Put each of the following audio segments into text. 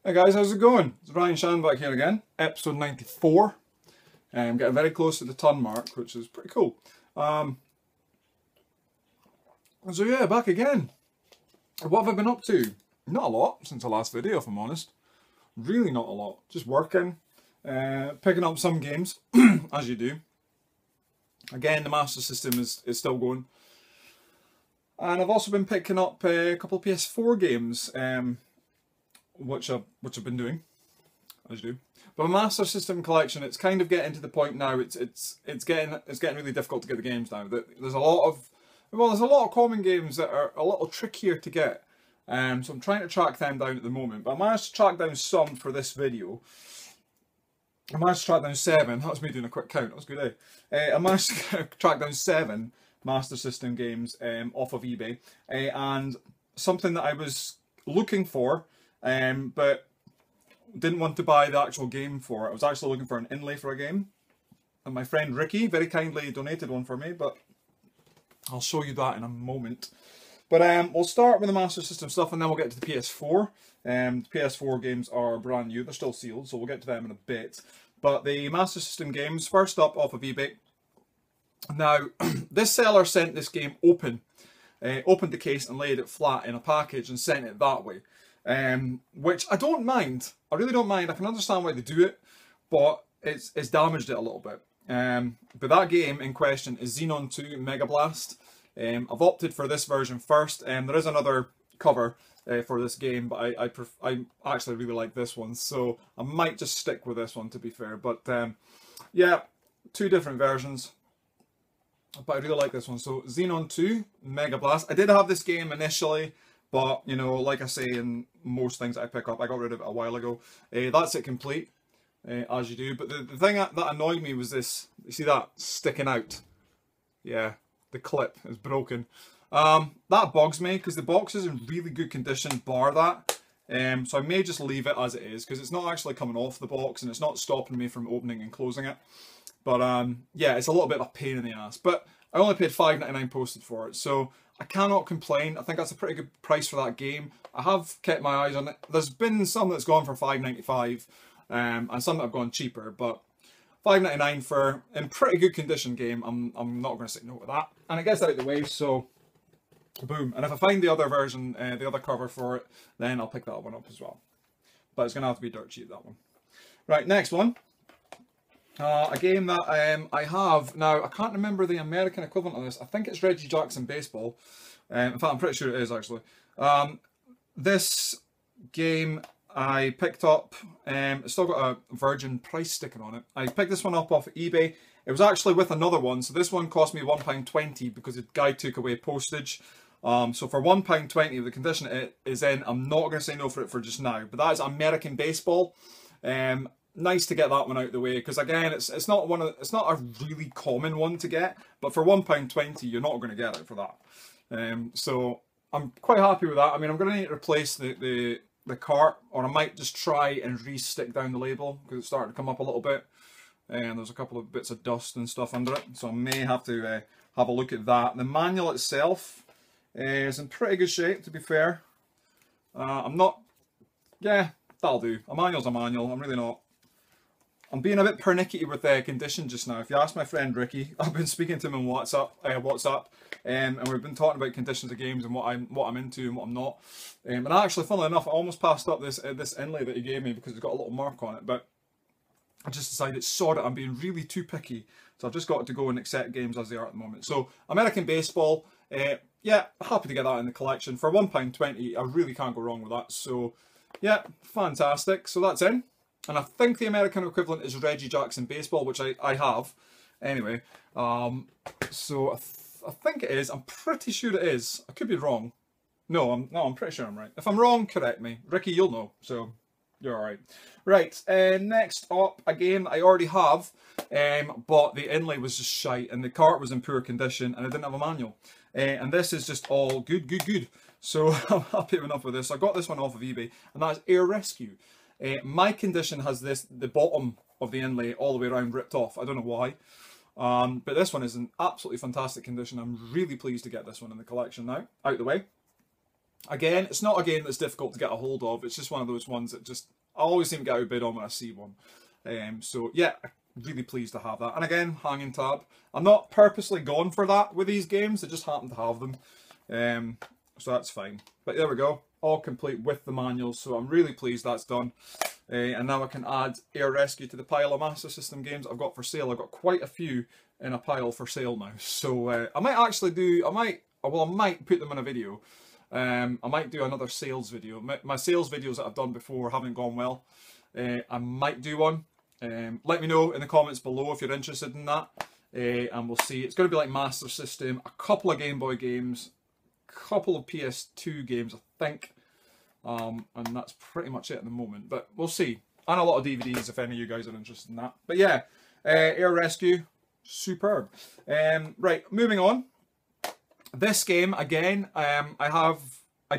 Hey guys, how's it going? It's TheRyanshand back here again, episode 94. Getting very close to the ton mark, which is pretty cool. So yeah, back again. What have I been up to? Not a lot since the last video, if I'm honest. Really not a lot. Just working, picking up some games, as you do. Again, the Master System is still going. And I've also been picking up a couple of PS4 games, which I've been doing, as you do. But my Master System collection, it's kind of getting to the point now. It's getting really difficult to get the games now. There's a lot of common games that are a little trickier to get. So I'm trying to track them down at the moment. But I managed to track down some for this video. I managed to track down 7. That was me doing a quick count. That was a good, eh? I managed to track down 7 Master System games off of eBay. And something that I was looking for, but didn't want to buy the actual game for it. I was actually looking for an inlay for a game. And my friend Ricky very kindly donated one for me, but I'll show you that in a moment. But we'll start with the Master System stuff and then we'll get to the PS4. The PS4 games are brand new, they're still sealed, so we'll get to them in a bit. But the Master System games, first up off of eBay. Now, this seller sent this game open. Opened the case and laid it flat in a package and sent it that way. Which I don't mind. I really don't mind. I can understand why they do it, but it's damaged it a little bit. But that game in question is Xenon 2 Mega Blast. I've opted for this version first. There is another cover for this game, but I actually really like this one, so I might just stick with this one, to be fair. But yeah, 2 different versions, but I really like this one. So Xenon 2 Mega Blast. I did have this game initially, but you know, like I say in most things that I pick up, I got rid of it a while ago. That's it complete, as you do. But the thing that annoyed me was this. You see that sticking out? Yeah. The clip is broken. That bugs me because the box is in really good condition, bar that. So I may just leave it as it is because it's not actually coming off the box and it's not stopping me from opening and closing it. But yeah, it's a little bit of a pain in the ass. But I only paid $5.99 posted for it, so I cannot complain. I think that's a pretty good price for that game. I have kept my eyes on it. There's been some that's gone for $5.95 and some that have gone cheaper, but $5.99 for in pretty good condition game, I'm not going to say no to that. And it gets out of the way, so boom. And if I find the other version, the other cover for it, then I'll pick that one up as well. But it's going to have to be dirt cheap, that one. Right, next one. A game that I have, now I can't remember the American equivalent of this. I think it's Reggie Jackson Baseball. In fact, I'm pretty sure it is actually. This game I picked up, it's still got a Virgin price sticker on it. I picked this one up off of eBay. It was actually with another one, so this one cost me £1.20 because the guy took away postage. So for £1.20, the condition it is in, I'm not going to say no for it for just now. But that is American Baseball. Nice to get that one out of the way because again, it's not a really common one to get, but for £1.20, you're not going to get it for that. So I'm quite happy with that. I mean, I'm going to need to replace the cart, or I might just try and re-stick down the label because it's starting to come up a little bit and there's a couple of bits of dust and stuff under it, so I may have to have a look at that. The manual itself is in pretty good shape, to be fair. Yeah, that'll do. A manual's a manual. I'm really not. I'm being a bit pernickety with the condition just now. If you ask my friend Ricky, I've been speaking to him on WhatsApp, and we've been talking about conditions of games and what I'm into and what I'm not. And actually, funnily enough, I almost passed up this inlay that he gave me because it's got a little mark on it, but I just decided, sod it, I'm being really too picky, so I've just got to go and accept games as they are at the moment. So American Baseball, yeah, happy to get that in the collection for £1.20. I really can't go wrong with that. So yeah, fantastic. So that's in. And I think the American equivalent is Reggie Jackson Baseball, which I have. Anyway, so I think it is. I'm pretty sure it is. I could be wrong. No, I'm pretty sure I'm right. If I'm wrong, correct me. Ricky, you'll know, so you're alright. Right, next up, a game that I already have, but the inlay was just shite, and the cart was in poor condition, and I didn't have a manual. And this is just all good. So I'm happy enough with this. I got this one off of eBay, and that is Air Rescue. My condition has the bottom of the inlay all the way around ripped off. I don't know why. But this one is in absolutely fantastic condition. I'm really pleased to get this one in the collection now, out the way. Again, it's not a game that's difficult to get a hold of. It's just one of those ones that just, I always seem to get outbid on when I see one. So yeah, really pleased to have that. And again, hanging tab. I'm not purposely going for that with these games. I just happen to have them. So that's fine. But there we go. All complete with the manuals. So I'm really pleased that's done. And now I can add Air Rescue to the pile of Master System games I've got for sale. I've got quite a few in a pile for sale now. So I might actually do, I might put them in a video. I might do another sales video. My sales videos that I've done before haven't gone well. I might do one. Let me know in the comments below if you're interested in that. And we'll see. It's going to be like Master System, a couple of Game Boy games, a couple of PS2 games, I think. And that's pretty much it at the moment. But we'll see. And a lot of DVDs if any of you guys are interested in that. But yeah, Air Rescue, superb. Right, moving on. This game, again, I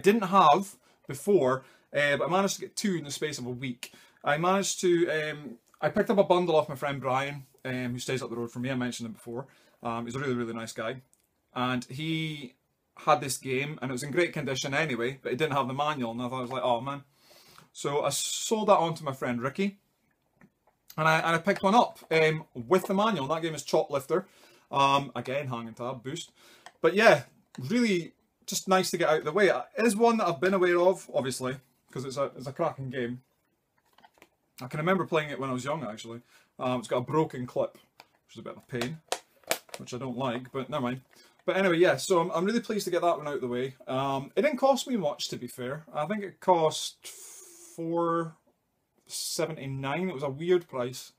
didn't have before, but I managed to get 2 in the space of a week. I managed to, I picked up a bundle off my friend Brian, who stays up the road from me. I mentioned him before. He's a really, really nice guy. And he had this game, and it was in great condition anyway, but it didn't have the manual, and I was like, oh man. So I sold that on to my friend Ricky, and I picked one up with the manual, and that game is Choplifter. Again, hanging tab, boost. But yeah, really just nice to get out of the way. It is one that I've been aware of, obviously, because it's a cracking game. I can remember playing it when I was young, actually. It's got a broken clip, which is a bit of a pain, which I don't like, but never mind. But anyway, yeah, so I'm really pleased to get that one out of the way. It didn't cost me much, to be fair. I think it cost $4.79. It was a weird price.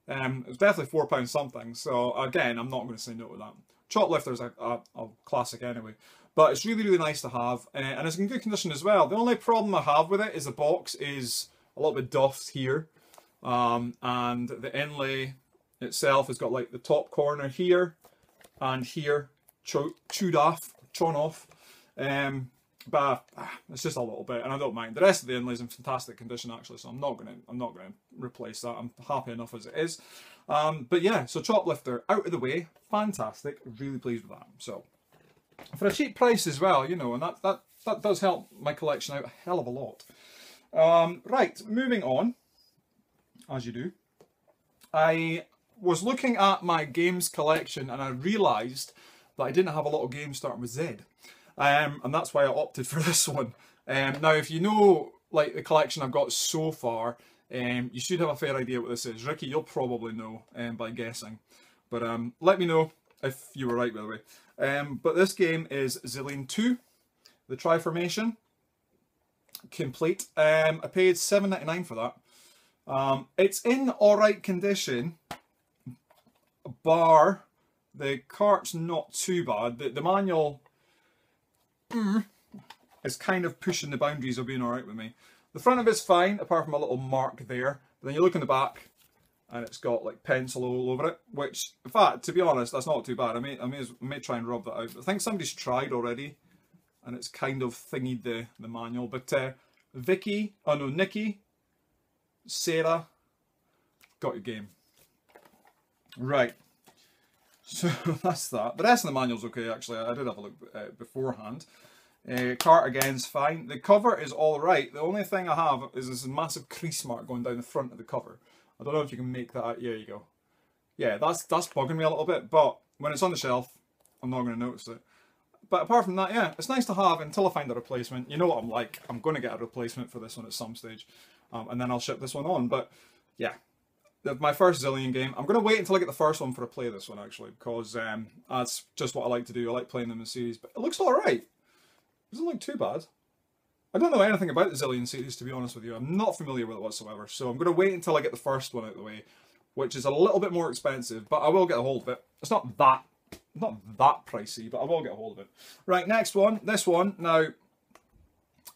It was definitely £4 something. So again, I'm not going to say no to that. Choplifter is a classic anyway. But it's really, really nice to have. And it's in good condition as well. The only problem I have with it is the box is a little bit doffed here. And the inlay itself has got like the top corner here and here chewed off, torn off. But it's just a little bit, and I don't mind. The rest of the inlay is in fantastic condition actually, so I'm not gonna replace that. I'm happy enough as it is. But yeah, so Choplifter out of the way, fantastic. Really pleased with that. So for a cheap price as well, you know, and that does help my collection out a hell of a lot. Right, moving on, as you do. I was looking at my games collection and I realised that I didn't have a lot of games starting with Z. And that's why I opted for this one. Now, if you know like the collection I've got so far, you should have a fair idea what this is. Ricky, you'll probably know by guessing. But let me know if you were right, by the way. But this game is Zillion 2, the Triformation, complete. I paid $7.99 for that. It's in alright condition, bar the cart's not too bad. The manual is kind of pushing the boundaries of being alright with me. The front of it's fine, apart from a little mark there. But then you look in the back, and it's got like pencil all over it. Which, in fact, to be honest, that's not too bad. I may try and rub that out. I think somebody's tried already, and it's kind of thingied the manual. But Nikki, Sarah, got your game. Right. So that's that. The rest of the manual's okay, actually. I did have a look beforehand. Cart again's fine. The cover is alright. The only thing I have is this massive crease mark going down the front of the cover. I don't know if you can make that out. There you go. Yeah, that's bugging me a little bit, but when it's on the shelf, I'm not going to notice it. But apart from that, yeah, it's nice to have until I find a replacement. You know what I'm like. I'm going to get a replacement for this one at some stage. And then I'll ship this one on. But yeah. My first Zillion game. I'm going to wait until I get the first one for a play of this one, actually, because that's just what I like to do. I like playing them in series, but it looks alright. It doesn't look too bad. I don't know anything about the Zillion series, to be honest with you. I'm not familiar with it whatsoever, so I'm going to wait until I get the first one out of the way, which is a little bit more expensive, but I will get a hold of it. It's not that pricey, but I will get a hold of it. Right, next one. This one. Now,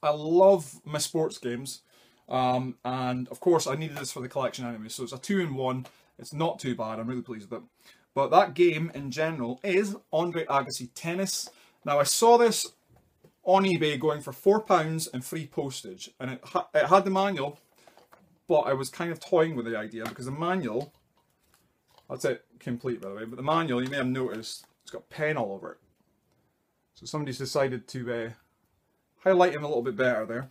I love my sports games. And of course I needed this for the collection anyway, so it's a 2-in-1. It's not too bad. I'm really pleased with it. But that game in general is Andre Agassi Tennis. Now I saw this on eBay going for £4 and free postage, and it had the manual, but I was kind of toying with the idea because the manual, that's it complete by the way, but the manual, you may have noticed, it's got pen all over it. So somebody's decided to highlight him a little bit better there.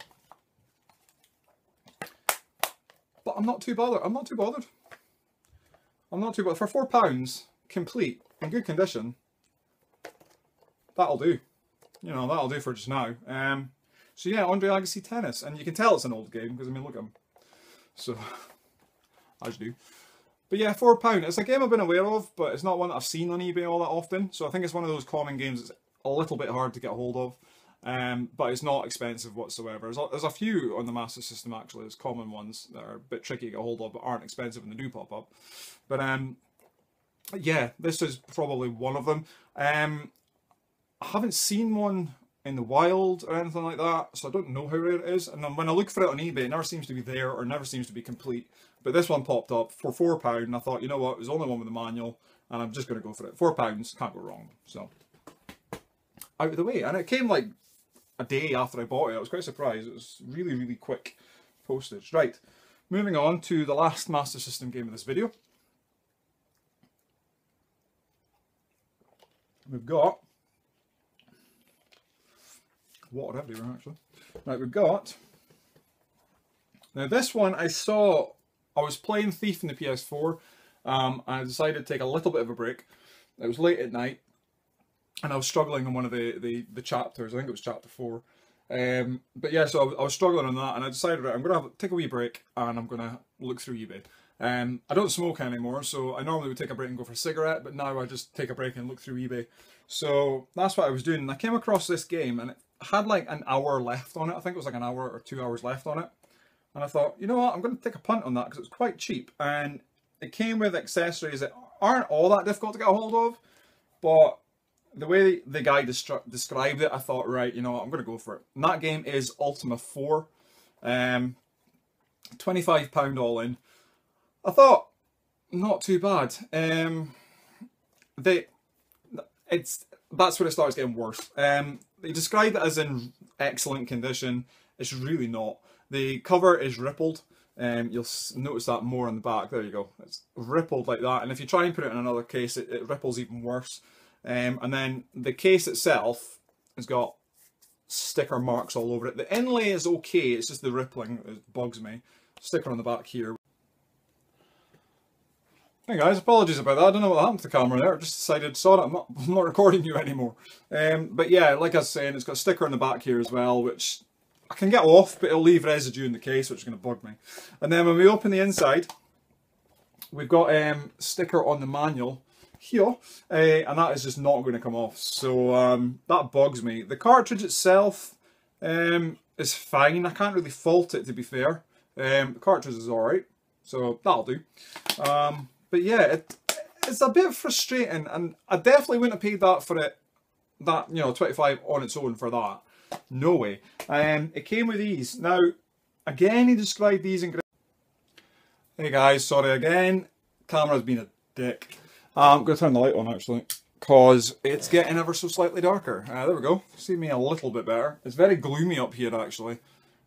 But I'm not too bothered. I'm not too bothered. I'm not too bothered. For £4, complete, in good condition, that'll do. You know, that'll do for just now. So yeah, Andre Agassi Tennis. And you can tell it's an old game, because I mean, look at him. So, as you do. But yeah, £4. It's a game I've been aware of, but it's not one that I've seen on eBay all that often. So I think it's one of those common games that's a little bit hard to get a hold of. But it's not expensive whatsoever. There's a few on the Master System actually, there's common ones that are a bit tricky to get a hold of but aren't expensive when they do pop up. But yeah, this is probably one of them. I haven't seen one in the wild or anything like that, so I don't know how rare it is. And then when I look for it on eBay, it never seems to be there or never seems to be complete. But this one popped up for £4 and I thought, you know what, it was the only one with the manual and I'm just going to go for it. £4, can't go wrong. So, out of the way. And it came like a day after I bought it. I was quite surprised. It was really, really quick postage. Right, moving on to the last Master System game of this video. We've got water everywhere actually. Right, we've got, now this one I was playing Thief in the PS4 and I decided to take a little bit of a break. It was late at night and I was struggling on one of the chapters. I think it was chapter 4. But yeah, so I was struggling on that and I decided, right, I'm going to take a wee break and I'm going to look through eBay. I don't smoke anymore, so I normally would take a break and go for a cigarette, but now I just take a break and look through eBay. So that's what I was doing, and I came across this game and it had like an hour left on it. I think it was like an hour or 2 hours left on it. And I thought, you know what, I'm going to take a punt on that because it was quite cheap. And it came with accessories that aren't all that difficult to get a hold of, but the way the guy described it, I thought, right, you know what, I'm going to go for it. And that game is Ultima IV. £25 all in. I thought, not too bad. That's when it starts getting worse. They describe it as in excellent condition. It's really not. The cover is rippled. You'll notice that more on the back. There you go. It's rippled like that. And if you try and put it in another case, it ripples even worse. And then the case itself has got sticker marks all over it. The inlay is okay. It's just the rippling that bugs me. Sticker on the back here. Hey guys, apologies about that. I don't know what happened to the camera there. I just decided, sorry, I'm not recording you anymore. But yeah, like I was saying, it's got a sticker on the back here as well, which I can get off, but it'll leave residue in the case, which is going to bug me. And then when we open the inside, we've got a sticker on the manual here, and that is just not going to come off. So that bugs me. The cartridge itself is fine. I can't really fault it, to be fair. The cartridge is alright, so that'll do. But yeah, it's a bit frustrating, and I definitely wouldn't have paid that for it. That, you know, 25 on its own for that. No way. It came with these. Now, again, he described these in. Hey guys, sorry again. Camera's been a dick. I'm going to turn the light on actually, because it's getting ever so slightly darker. There we go. See me a little bit better. It's very gloomy up here actually.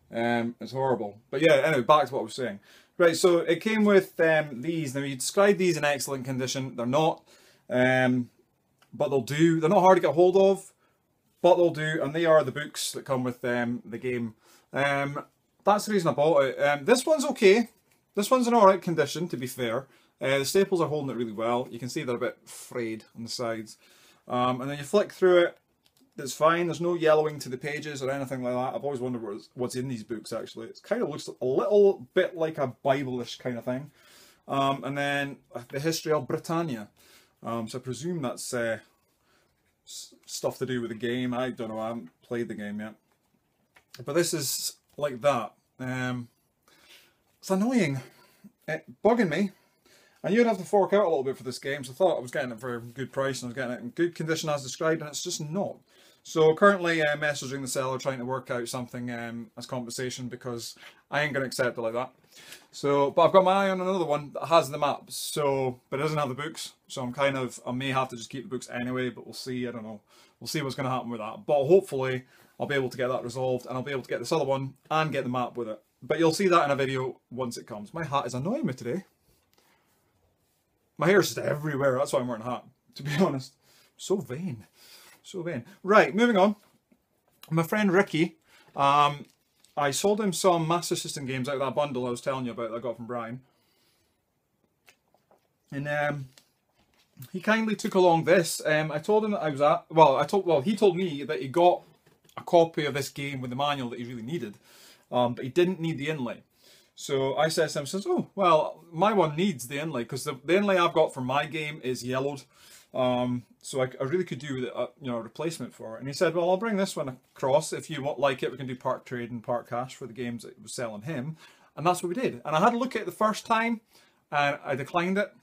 It's horrible. But yeah, anyway, back to what I was saying. Right, so it came with these. Now, you describe these in excellent condition. They're not, but they'll do. They're not hard to get hold of, but they'll do. And they are the books that come with the game. That's the reason I bought it. This one's okay. This one's in alright condition, to be fair. The staples are holding it really well. You can see they're a bit frayed on the sides. And then you flick through it. It's fine. There's no yellowing to the pages or anything like that. I've always wondered what's in these books actually. It kind of looks a little bit like a Bible-ish kind of thing. And then the history of Britannia. So I presume that's stuff to do with the game. I don't know. I haven't played the game yet. But this is like that. It's annoying. It's bugging me. And you'd have to fork out a little bit for this game. So I thought I was getting it for a good price and I was getting it in good condition as described, and it's just not. So currently messaging the seller trying to work out something as compensation, because I ain't going to accept it like that. So, but I've got my eye on another one that has the maps, so, but it doesn't have the books. So I may have to just keep the books anyway, but we'll see. I don't know. We'll see what's going to happen with that. But hopefully I'll be able to get that resolved and I'll be able to get this other one and get the map with it. But you'll see that in a video once it comes. My hat is annoying me today. My hair's just everywhere. That's why I'm wearing a hat, to be honest. So vain. So vain. Right, moving on. My friend Ricky I sold him some Master System games out of that bundle I was telling you about that I got from Brian. And he kindly took along this. I told him that I was at, well, he told me that he got a copy of this game with the manual that he really needed, but he didn't need the inlay. So I said to him, oh, well, my one needs the inlay, because the inlay I've got for my game is yellowed. So I really could do with it, a replacement for it. And he said, well, I'll bring this one across. If you won't like it, we can do part trade and part cash for the games that was selling him. And that's what we did. And I had a look at it the first time, and I declined it,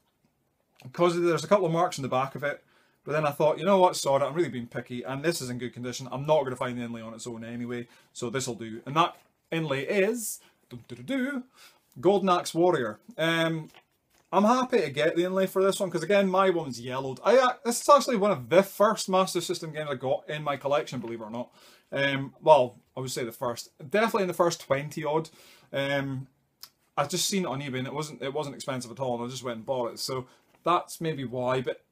because there's a couple of marks in the back of it. But then I thought, you know what, sod it, I'm really being picky, and this is in good condition. I'm not going to find the inlay on its own anyway, so this will do. And that inlay is Golden Axe Warrior. I'm happy to get the inlay for this one, because again, my one's yellowed. This is actually one of the first Master System games I got in my collection, believe it or not. Well, I would say the first. Definitely in the first 20 odd. I've just seen it on eBay, and it wasn't expensive at all, and I just went and bought it. So that's maybe why, but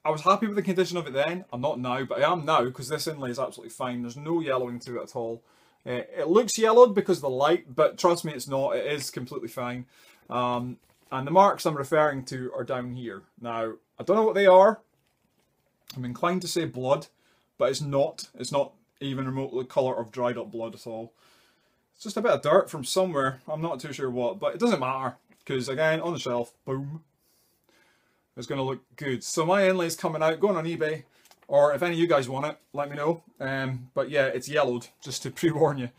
I was happy with the condition of it then. I'm not now, but I am now, because this inlay is absolutely fine. There's no yellowing to it at all. It looks yellowed because of the light, but trust me, it's not. It is completely fine. And the marks I'm referring to are down here. Now, I don't know what they are. I'm inclined to say blood, but it's not. It's not even remotely the colour of dried up blood at all. It's just a bit of dirt from somewhere. I'm not too sure what, but it doesn't matter, because again, on the shelf, boom, it's going to look good. So my inlay's coming out, going on eBay, or if any of you guys want it, let me know. But yeah, it's yellowed, just to pre-warn you.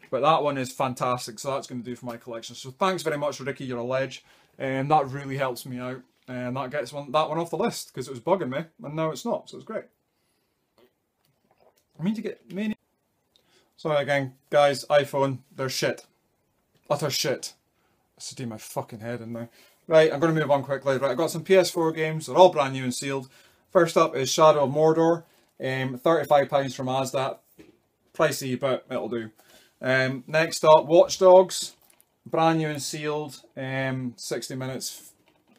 But that one is fantastic, so that's going to do for my collection. So thanks very much, Ricky, you're a ledge. And that really helps me out. And that gets that one off the list, because it was bugging me, and now it's not, so it's great. I mean to get many... Sorry again, guys, iPhone, they're shit. Utter shit. It's doing my fucking head in now. Right, I'm going to move on quickly. Right, I've got some PS4 games. They're all brand new and sealed. First up is Shadow of Mordor. £35 from Asda. Pricey, but it'll do. Next up, Watch Dogs. Brand new and sealed. 60 minutes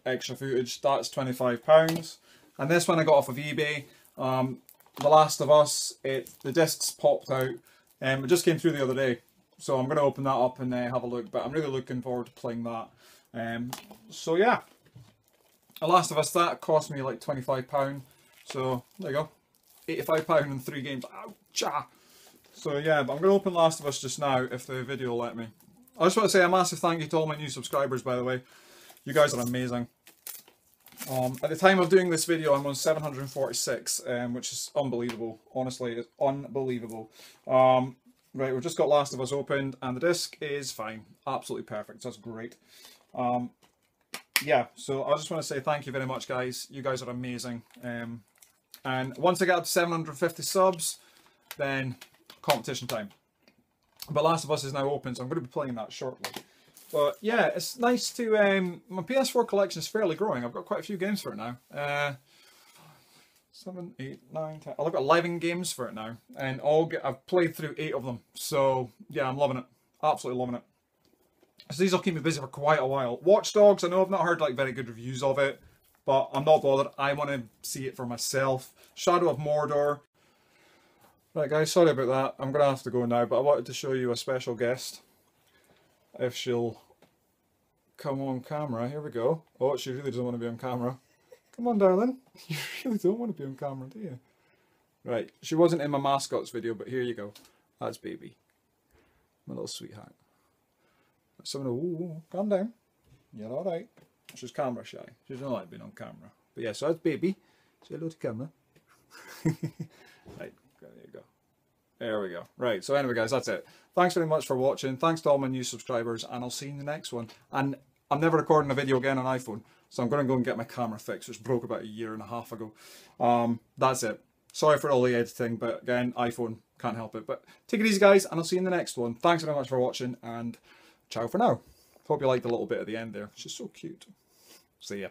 extra footage. That's £25. And this one I got off of eBay. The Last of Us. The discs popped out. It just came through the other day. So I'm going to open that up and have a look. But I'm really looking forward to playing that. So yeah, The Last of Us, that cost me like £25, so there you go, £85 in 3 games, ouch! So yeah, but I'm going to open Last of Us just now, if the video will let me. I just want to say a massive thank you to all my new subscribers, by the way. You guys are amazing. At the time of doing this video, I'm on 746, which is unbelievable, honestly, it's unbelievable. Right, we've just got Last of Us opened, and the disc is fine, absolutely perfect, so that's great. Yeah, so I just want to say thank you very much, guys. You guys are amazing. And once I get up to 750 subs, then competition time. But Last of Us is now open, so I'm going to be playing that shortly. But yeah, it's nice to... my PS4 collection is fairly growing. I've got quite a few games for it now. 7, 8, 9, 10... I've got 11 games for it now. And I've played through 8 of them. So yeah, I'm loving it. Absolutely loving it. So these will keep me busy for quite a while. Watch Dogs, I know I've not heard like very good reviews of it, but I'm not bothered. I want to see it for myself. Shadow of Mordor. Right guys, sorry about that. I'm going to have to go now, but I wanted to show you a special guest. If she'll come on camera. Here we go. Oh, she really doesn't want to be on camera. Come on, darling. You really don't want to be on camera, do you? Right, she wasn't in my mascots video, but here you go. That's Baby. My little sweetheart. Someone, ooh, calm down. You're alright. She's camera shy. She doesn't like being on camera. But yeah, so that's Baby. Say hello to camera. Right, there you go. There we go. Right, so anyway guys, that's it. Thanks very much for watching. Thanks to all my new subscribers, and I'll see you in the next one. And I'm never recording a video again on iPhone, so I'm going to go and get my camera fixed, which broke about 1.5 years ago. That's it. Sorry for all the editing, but again, iPhone, can't help it. But take it easy guys, and I'll see you in the next one. Thanks very much for watching, and ciao for now. Hope you liked the little bit at the end there. It's just so cute. See ya.